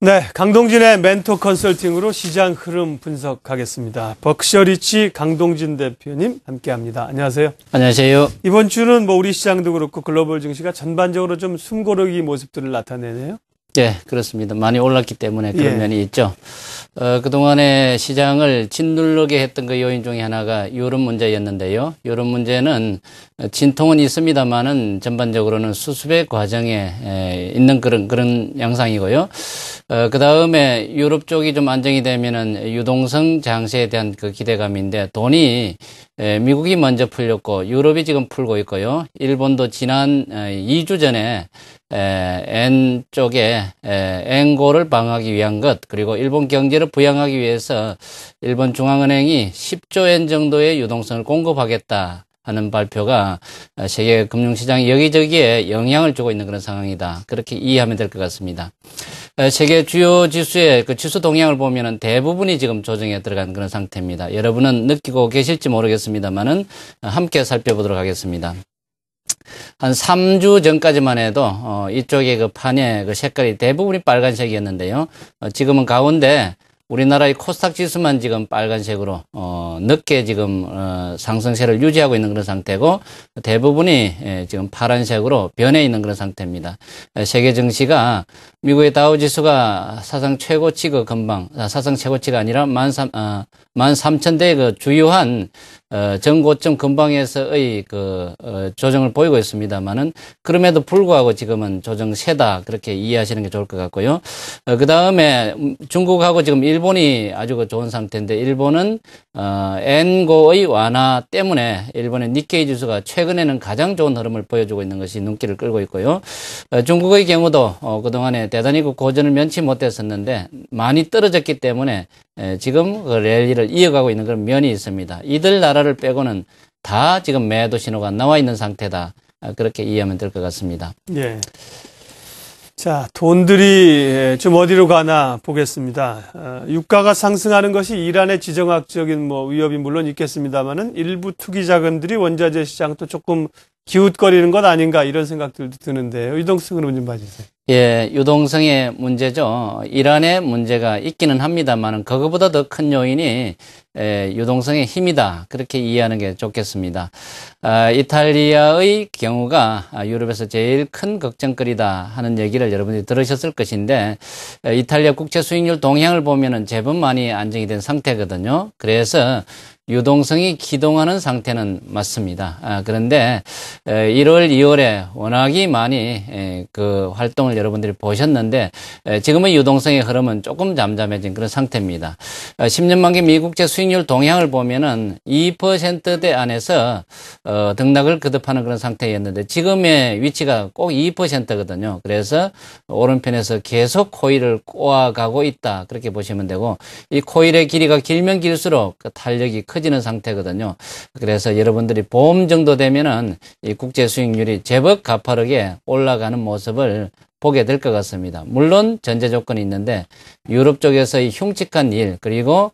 네, 강동진의 멘토 컨설팅으로 시장 흐름 분석하겠습니다. 벅셔리치 강동진 대표님 함께합니다. 안녕하세요. 안녕하세요. 이번 주는 우리 시장도 그렇고 글로벌 증시가 전반적으로 좀 숨고르기 모습들을 나타내네요. 네, 그렇습니다. 많이 올랐기 때문에 그런 면이 있죠. 그동안에 시장을 짓누르게 했던 그 요인 중에 하나가 유럽 문제였는데요. 유럽 문제는 진통은 있습니다만은 전반적으로는 수습의 과정에 있는 그런 양상이고요. 그 다음에 유럽 쪽이 좀 안정이 되면은 유동성 장세에 대한 그 기대감인데 돈이 미국이 먼저 풀렸고 유럽이 지금 풀고 있고요. 일본도 지난 2주 전에 엔 쪽에 엔고를 방어하기 위한 것, 그리고 일본 경제를 부양하기 위해서 일본 중앙은행이 10조 엔 정도의 유동성을 공급하겠다 하는 발표가 세계 금융시장 여기저기에 영향을 주고 있는 그런 상황이다. 그렇게 이해하면 될 것 같습니다. 세계 주요 지수의 그 지수 동향을 보면은 대부분이 지금 조정에 들어간 그런 상태입니다. 여러분은 느끼고 계실지 모르겠습니다만은 함께 살펴보도록 하겠습니다. 한 3주 전까지만 해도 이쪽에 그 판의 그 색깔이 대부분이 빨간색이었는데요. 지금은 가운데 우리나라의 코스닥 지수만 지금 빨간색으로 늦게 지금 상승세를 유지하고 있는 그런 상태고 대부분이 지금 파란색으로 변해 있는 그런 상태입니다. 세계 증시가 미국의 다우 지수가 사상 최고치가 금방 사상 최고치가 아니라 13,000대의 그 주요한 전고점 근방에서의 조정을 보이고 있습니다만은 그럼에도 불구하고 지금은 조정세다 그렇게 이해하시는 게 좋을 것 같고요. 그 다음에 중국하고 지금 일본이 아주 좋은 상태인데 일본은 엔고의 완화 때문에 일본의 니케이 지수가 최근에는 가장 좋은 흐름을 보여주고 있는 것이 눈길을 끌고 있고요. 중국의 경우도 그동안에 대단히 고전을 면치 못했었는데 많이 떨어졌기 때문에 지금 그 랠리를 이어가고 있는 그런 면이 있습니다. 이들 나라를 빼고는 다 지금 매도 신호가 나와 있는 상태다. 그렇게 이해하면 될 것 같습니다. 예. 자, 돈들이 좀 어디로 가나 보겠습니다. 유가가 상승하는 것이 이란의 지정학적인 위협이 물론 있겠습니다만은 일부 투기 자금들이 원자재 시장도 조금 기웃거리는 것 아닌가 이런 생각들도 드는데요. 유동성으로 좀 봐주세요. 예, 유동성의 문제죠. 이란의 문제가 있기는 합니다만은 그거보다 더 큰 요인이 유동성의 힘이다. 그렇게 이해하는 게 좋겠습니다. 이탈리아의 경우가 유럽에서 제일 큰 걱정거리다 하는 얘기를 여러분들이 들으셨을 것인데 이탈리아 국채 수익률 동향을 보면은 제법 많이 안정이 된 상태거든요. 그래서 유동성이 기동하는 상태는 맞습니다. 그런데 1월, 2월에 워낙이 많이 그 활동을 여러분들이 보셨는데 지금의 유동성의 흐름은 조금 잠잠해진 그런 상태입니다. 10년 만기 미국채 수익률 동향을 보면은 2%대 안에서 등락을 거듭하는 그런 상태였는데 지금의 위치가 꼭 2%거든요. 그래서 오른편에서 계속 코일을 꼬아가고 있다. 그렇게 보시면 되고 이 코일의 길이가 길면 길수록 그 탄력이 커지는 상태거든요. 그래서 여러분들이 봄 정도 되면은 이 국제 수익률이 제법 가파르게 올라가는 모습을 보게 될 것 같습니다. 물론 전제 조건이 있는데 유럽 쪽에서의 흉측한 일 그리고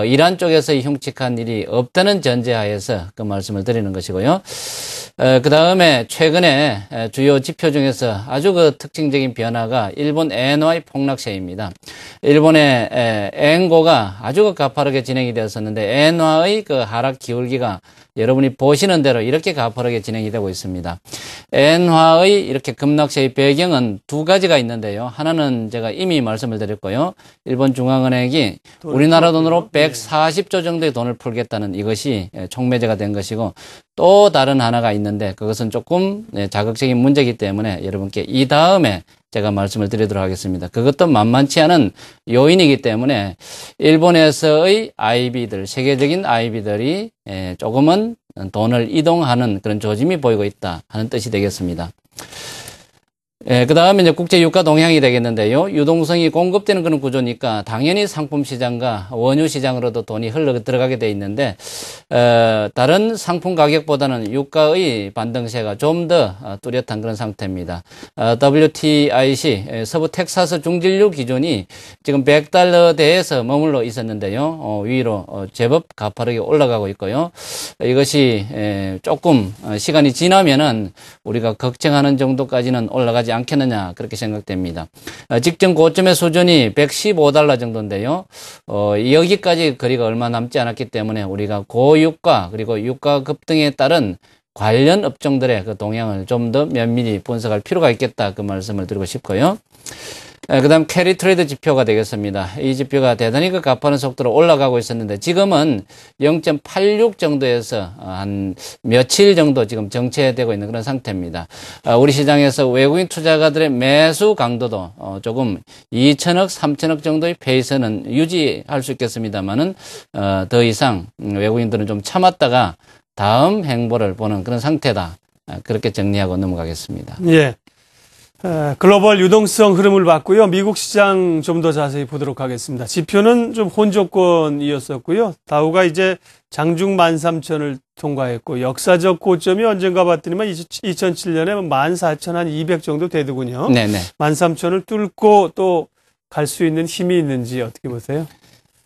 이란 쪽에서의 흉측한 일이 없다는 전제하에서 그 말씀을 드리는 것이고요. 그 다음에 최근에 주요 지표 중에서 아주 그 특징적인 변화가 일본 엔화의 폭락세입니다. 일본의 엔고가 아주 가파르게 진행이 되었었는데 엔화의 그 하락 기울기가 여러분이 보시는 대로 이렇게 가파르게 진행이 되고 있습니다. 엔화의 이렇게 급락세의 배경은 두 가지가 있는데요. 하나는 제가 이미 말씀을 드렸고요. 일본 중앙은행이 우리나라 돈으로 140조 정도의 돈을 풀겠다는 이것이 촉매제가 된 것이고 또 다른 하나가 있는데 그것은 조금 자극적인 문제이기 때문에 여러분께 이 다음에 제가 말씀을 드리도록 하겠습니다. 그것도 만만치 않은 요인이기 때문에 일본에서의 IB들, 세계적인 IB들이 조금은 돈을 이동하는 그런 조짐이 보이고 있다 하는 뜻이 되겠습니다. 그 다음에 이제 국제 유가 동향이 되겠는데요. 유동성이 공급되는 그런 구조니까 당연히 상품 시장과 원유 시장으로도 돈이 흘러 들어가게 돼 있는데, 다른 상품 가격보다는 유가의 반등세가 좀 더 뚜렷한 그런 상태입니다. WTIC, 서부 텍사스 중진류 기준이 지금 $100대에서 머물러 있었는데요. 위로 제법 가파르게 올라가고 있고요. 이것이 조금 시간이 지나면은 우리가 걱정하는 정도까지는 올라가지 않겠느냐 그렇게 생각됩니다. 직전 고점의 수준이 115달러 정도인데요. 여기까지 거리가 얼마 남지 않았기 때문에 우리가 고유가 그리고 유가 급등에 따른 관련 업종들의 그 동향을 좀 더 면밀히 분석할 필요가 있겠다 그 말씀을 드리고 싶고요. 그 다음 캐리 트레이드 지표가 되겠습니다. 이 지표가 대단히 그 가파른 속도로 올라가고 있었는데 지금은 0.86 정도에서 한 며칠 정도 지금 정체되고 있는 그런 상태입니다. 우리 시장에서 외국인 투자가들의 매수 강도도 조금 2천억, 3천억 정도의 페이스는 유지할 수 있겠습니다만은 더 이상 외국인들은 좀 참았다가 다음 행보를 보는 그런 상태다. 그렇게 정리하고 넘어가겠습니다. 예. 글로벌 유동성 흐름을 봤고요. 미국 시장 좀 더 자세히 보도록 하겠습니다. 지표는 좀 혼조권이었었고요. 다우가 이제 장중 13,000을 통과했고 역사적 고점이 언젠가 봤더니만 2007년에 14,200 정도 되더군요. 네네. 13,000을 뚫고 또 갈 수 있는 힘이 있는지 어떻게 보세요?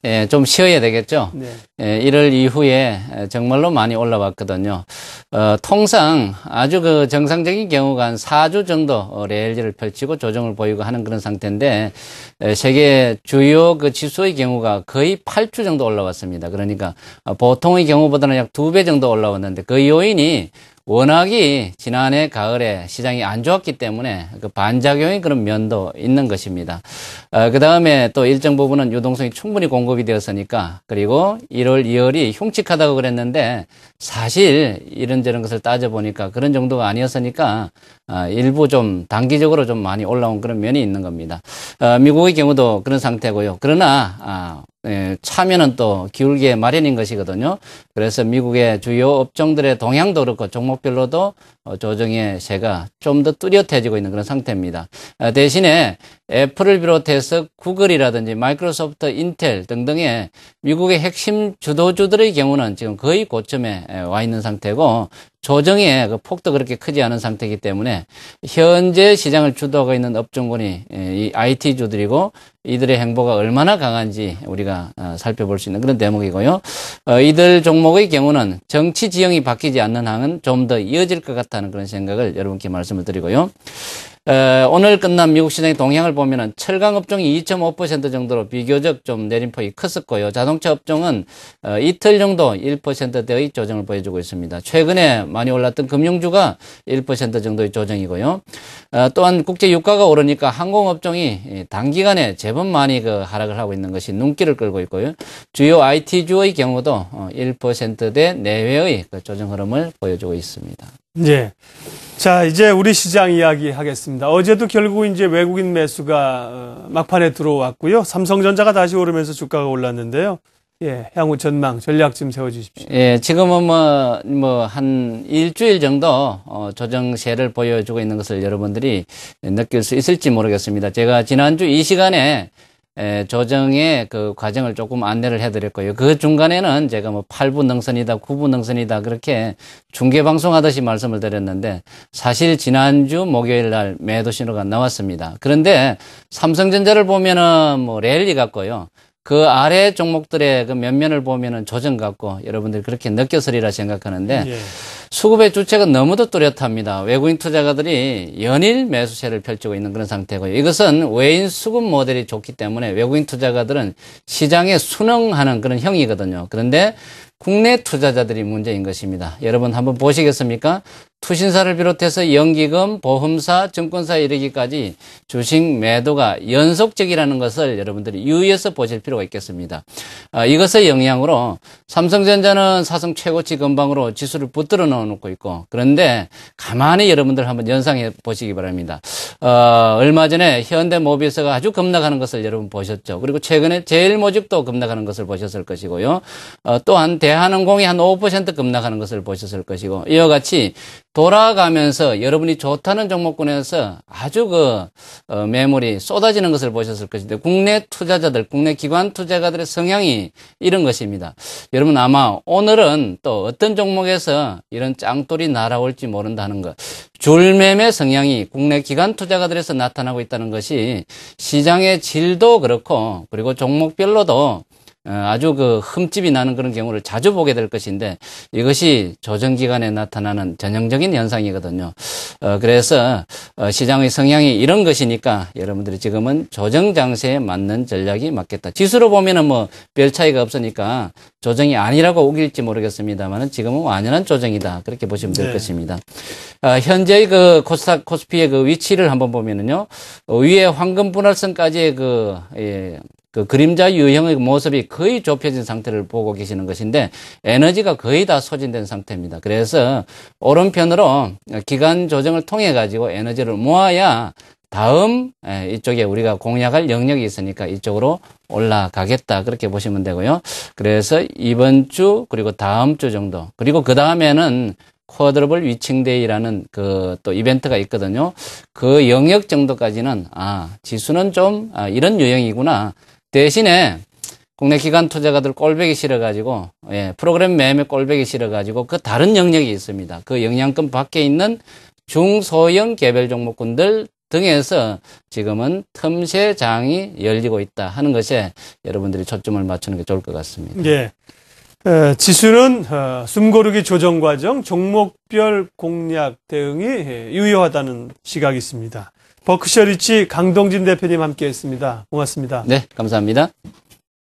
예, 좀 쉬어야 되겠죠. 네. 예, 1월 이후에 정말로 많이 올라왔거든요. 통상 아주 그 정상적인 경우가 한 4주 정도 레일리를 펼치고 조정을 보이고 하는 그런 상태인데, 세계 주요 그 지수의 경우가 거의 8주 정도 올라왔습니다. 그러니까 보통의 경우보다는 약 2배 정도 올라왔는데 그 요인이 워낙이 지난해 가을에 시장이 안 좋았기 때문에 그 반작용의 그런 면도 있는 것입니다. 그 다음에 또 일정 부분은 유동성이 충분히 공급이 되었으니까, 그리고 1월, 2월이 흉측하다고 그랬는데 사실 이런저런 것을 따져보니까 그런 정도가 아니었으니까 일부 좀 단기적으로 좀 많이 올라온 그런 면이 있는 겁니다. 미국의 경우도 그런 상태고요. 그러나 차면은 또 기울기에 마련인 것이거든요. 그래서 미국의 주요 업종들의 동향도 그렇고 종목별로도 조정의 세가 좀 더 뚜렷해지고 있는 그런 상태입니다. 대신에 애플을 비롯해서 구글이라든지 마이크로소프트, 인텔 등등의 미국의 핵심 주도주들의 경우는 지금 거의 고점에 와 있는 상태고, 조정의 그 폭도 그렇게 크지 않은 상태이기 때문에 현재 시장을 주도하고 있는 업종군이 이 IT주들이고 이들의 행보가 얼마나 강한지 우리가 살펴볼 수 있는 그런 대목이고요. 이들 종목의 경우는 정치 지형이 바뀌지 않는 한은 좀 더 이어질 것 같다는 그런 생각을 여러분께 말씀을 드리고요. 오늘 끝난 미국 시장의 동향을 보면은 철강 업종이 2.5% 정도로 비교적 좀 내림폭이 컸었고요. 자동차 업종은 이틀 정도 1%대의 조정을 보여주고 있습니다. 최근에 많이 올랐던 금융주가 1% 정도의 조정이고요. 또한 국제 유가가 오르니까 항공 업종이 단기간에 제법 많이 그 하락을 하고 있는 것이 눈길을 끌고 있고요. 주요 IT주의 경우도 1%대 내외의 그 조정 흐름을 보여주고 있습니다. 예. 자, 이제 우리 시장 이야기 하겠습니다. 어제도 결국 이제 외국인 매수가 막판에 들어왔고요. 삼성전자가 다시 오르면서 주가가 올랐는데요. 예, 향후 전망, 전략 좀 세워주십시오. 예, 지금은 한 일주일 정도, 조정세를 보여주고 있는 것을 여러분들이 느낄 수 있을지 모르겠습니다. 제가 지난주 이 시간에 조정의 그 과정을 조금 안내를 해드렸고요. 그 중간에는 제가 8분 능선이다, 9분 능선이다, 그렇게 중계방송 하듯이 말씀을 드렸는데, 사실 지난주 목요일 날 매도 신호가 나왔습니다. 그런데 삼성전자를 보면은 랠리 같고요. 그 아래 종목들의 그 면면을 보면은 조정 같고 여러분들이 그렇게 느꼈으리라 생각하는데, 예. 수급의 주체가 너무도 뚜렷합니다. 외국인 투자가들이 연일 매수세를 펼치고 있는 그런 상태고요. 이것은 외인 수급 모델이 좋기 때문에 외국인 투자가들은 시장에 순응하는 그런 형이거든요. 그런데 국내 투자자들이 문제인 것입니다. 여러분 한번 보시겠습니까? 투신사를 비롯해서 연기금, 보험사, 증권사에 이르기까지 주식 매도가 연속적이라는 것을 여러분들이 유의해서 보실 필요가 있겠습니다. 이것의 영향으로 삼성전자는 사상 최고치 근방으로 지수를 붙들어 넣어놓고 있고, 그런데 가만히 여러분들 한번 연상해 보시기 바랍니다. 얼마 전에 현대모비스가 아주 급락하는 것을 여러분 보셨죠. 그리고 최근에 제일모직도 급락하는 것을 보셨을 것이고요. 또한 대한항공이 한 5% 급락하는 것을 보셨을 것이고, 이와 같이 돌아가면서 여러분이 좋다는 종목군에서 아주 매물이 쏟아지는 것을 보셨을 것인데, 국내 투자자들, 국내 기관 투자가들의 성향이 이런 것입니다. 여러분 아마 오늘은 또 어떤 종목에서 이런 짱돌이 날아올지 모른다는 것, 줄매매 성향이 국내 기관 투자가들에서 나타나고 있다는 것이 시장의 질도 그렇고, 그리고 종목별로도 아주 그 흠집이 나는 그런 경우를 자주 보게 될 것인데 이것이 조정 기간에 나타나는 전형적인 현상이거든요. 그래서 시장의 성향이 이런 것이니까 여러분들이 지금은 조정 장세에 맞는 전략이 맞겠다. 지수로 보면은 뭐 별 차이가 없으니까 조정이 아니라고 우길지 모르겠습니다만은 지금은 완연한 조정이다. 그렇게 보시면 될 네. 것입니다. 현재의 그 코스닥 코스피의 그 위치를 한번 보면은요. 위에 황금 분할선까지의 그 그림자 유형의 모습이 거의 좁혀진 상태를 보고 계시는 것인데 에너지가 거의 다 소진된 상태입니다. 그래서 오른편으로 기간 조정을 통해 가지고 에너지를 모아야 다음 이쪽에 우리가 공략할 영역이 있으니까 이쪽으로 올라가겠다 그렇게 보시면 되고요. 그래서 이번 주 그리고 다음 주 정도 그리고 그 다음에는 쿼드러블 위칭데이라는 그 또 이벤트가 있거든요. 그 영역 정도까지는 지수는 좀 이런 유형이구나. 대신에 국내 기관 투자가들 꼴배기 싫어가지고 프로그램 매매 꼴배기 싫어가지고 그 다른 영역이 있습니다. 그 영향권 밖에 있는 중소형 개별 종목군들 등에서 지금은 틈새 장이 열리고 있다 하는 것에 여러분들이 초점을 맞추는 게 좋을 것 같습니다. 예. 지수는 숨고르기 조정 과정, 종목별 공략 대응이 유효하다는 시각이 있습니다. 버크셔 리치 강동진 대표님 함께했습니다. 고맙습니다. 네, 감사합니다.